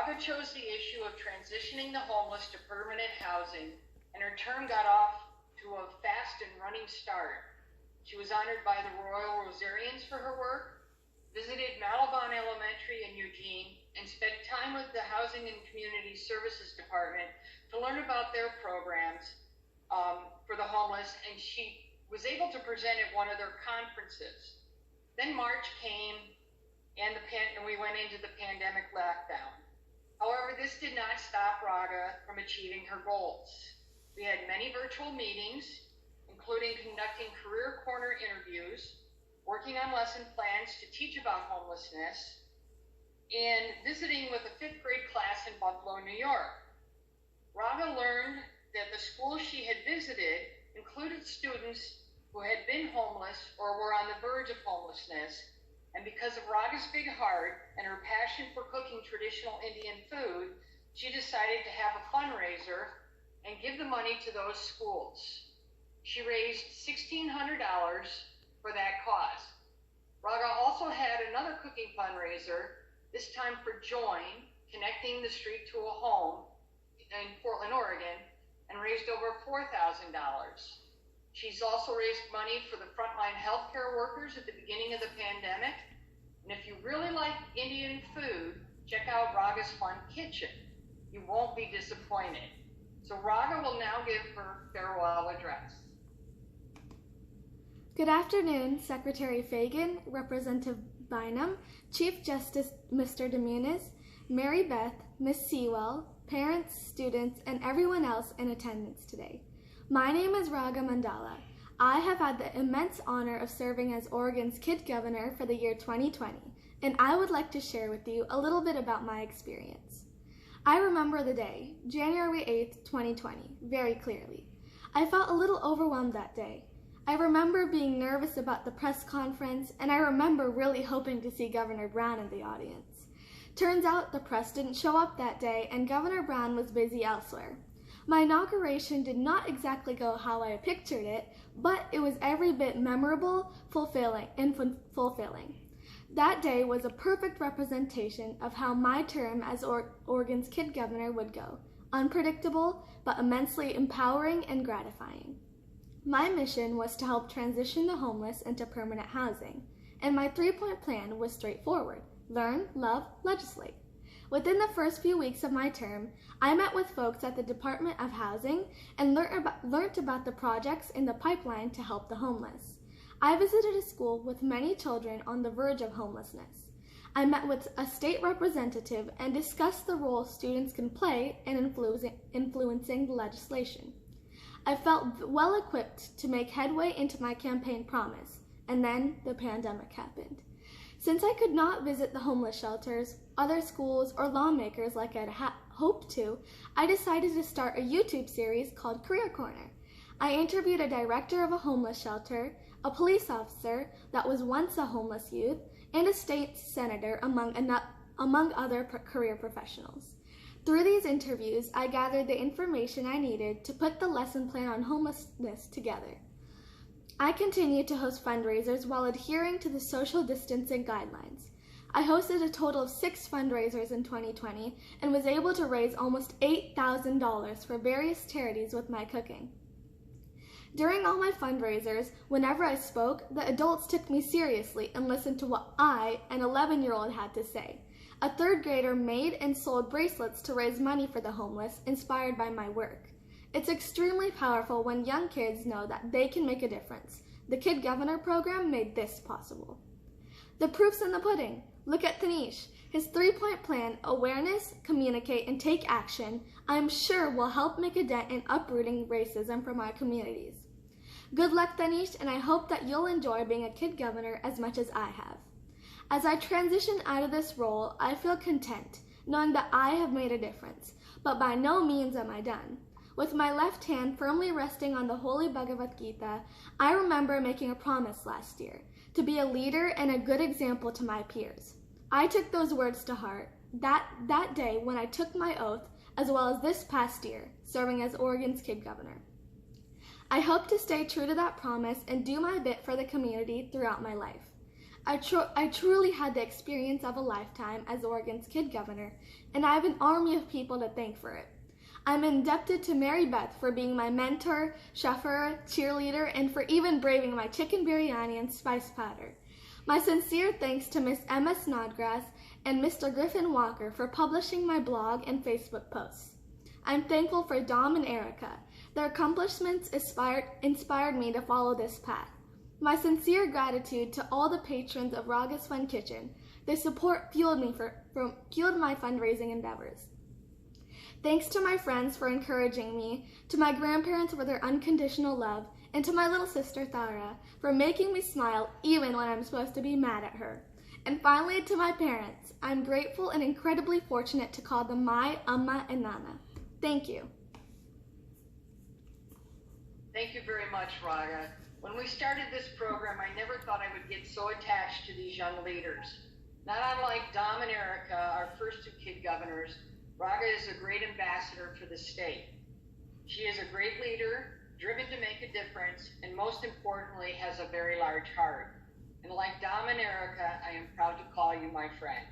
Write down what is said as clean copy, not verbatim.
Raaga chose the issue of transitioning the homeless to permanent housing, and her term got off to a fast and running start. She was honored by the Royal Rosarians for her work, visited Malabon Elementary in Eugene, and spent time with the Housing and Community Services Department to learn about their programs for the homeless, and she was able to present at one of their conferences. Then March came, and we went into the pandemic lockdown. However, this did not stop Raaga from achieving her goals. We had many virtual meetings, including conducting career corner interviews, working on lesson plans to teach about homelessness, and visiting with a 5th grade class in Buffalo, New York. Raaga learned that the schools she had visited included students who had been homeless or were on the verge of homelessness, and because of Raaga's big heart and her passion for cooking traditional Indian food, she decided to have a fundraiser and give the money to those schools. She raised $1,600 for that cause. Raaga also had another cooking fundraiser, this time for Join, connecting the street to a home in Portland, Oregon, and raised over $4,000. She's also raised money for the frontline healthcare workers at the beginning of the pandemic. And if you really like Indian food, check out Raaga's Fun Kitchen. You won't be disappointed. So Raaga will now give her farewell address. Good afternoon, Secretary Fagan, Representative Bynum, Chief Justice Mr. Demunis, Mary Beth, Ms. Sewell, parents, students, and everyone else in attendance today. My name is Raaga Mandala. I have had the immense honor of serving as Oregon's Kid Governor for the year 2020, and I would like to share with you a little bit about my experience. I remember the day, January 8th, 2020, very clearly. I felt a little overwhelmed that day. I remember being nervous about the press conference, and I remember really hoping to see Governor Brown in the audience. Turns out the press didn't show up that day, and Governor Brown was busy elsewhere. My inauguration did not exactly go how I pictured it, but it was every bit memorable, fulfilling. That day was a perfect representation of how my term as Oregon's Kid Governor would go, unpredictable, but immensely empowering and gratifying. My mission was to help transition the homeless into permanent housing, and my 3-point plan was straightforward: learn, love, legislate. Within the first few weeks of my term, I met with folks at the Department of Housing and learned about the projects in the pipeline to help the homeless. I visited a school with many children on the verge of homelessness. I met with a state representative and discussed the role students can play in influencing the legislation. I felt well equipped to make headway into my campaign promise, and then the pandemic happened. Since I could not visit the homeless shelters, other schools, or lawmakers like I'd hoped to, I decided to start a YouTube series called Career Corner. I interviewed a director of a homeless shelter, a police officer that was once a homeless youth, and a state senator, among other career professionals. Through these interviews, I gathered the information I needed to put the lesson plan on homelessness together. I continued to host fundraisers while adhering to the social distancing guidelines. I hosted a total of 6 fundraisers in 2020 and was able to raise almost $8,000 for various charities with my cooking. During all my fundraisers, whenever I spoke, the adults took me seriously and listened to what I, an 11-year-old, had to say. A 3rd grader made and sold bracelets to raise money for the homeless, inspired by my work. It's extremely powerful when young kids know that they can make a difference. The Kid Governor program made this possible. The proof's in the pudding. Look at Taneesh. His 3-point plan, awareness, communicate, and take action, I'm sure will help make a dent in uprooting racism from our communities. Good luck, Taneesh, and I hope that you'll enjoy being a Kid Governor as much as I have. As I transition out of this role, I feel content, knowing that I have made a difference, but by no means am I done. With my left hand firmly resting on the Holy Bhagavad Gita, I remember making a promise last year, to be a leader and a good example to my peers. I took those words to heart that day when I took my oath, as well as this past year, serving as Oregon's Kid Governor. I hope to stay true to that promise and do my bit for the community throughout my life. I truly had the experience of a lifetime as Oregon's Kid Governor, and I have an army of people to thank for it. I'm indebted to Mary Beth for being my mentor, chauffeur, cheerleader, and for even braving my chicken biryani and spice powder. My sincere thanks to Miss Emma Snodgrass and Mr. Griffin Walker for publishing my blog and Facebook posts. I'm thankful for Dom and Erica. Their accomplishments inspired me to follow this path. My sincere gratitude to all the patrons of Raaga's Fun Kitchen. Their support fueled my fundraising endeavors. Thanks to my friends for encouraging me, to my grandparents for their unconditional love, and to my little sister Thara for making me smile even when I'm supposed to be mad at her. And finally, to my parents, I'm grateful and incredibly fortunate to call them my Amma and Nana. Thank you. Thank you very much, Raaga. When we started this program, I never thought I would get so attached to these young leaders. Not unlike Dom and Erica, our first two kid governors, Raaga is a great ambassador for the state. She is a great leader, driven to make a difference, and most importantly, has a very large heart. And like Dom and Erica, I am proud to call you my friend.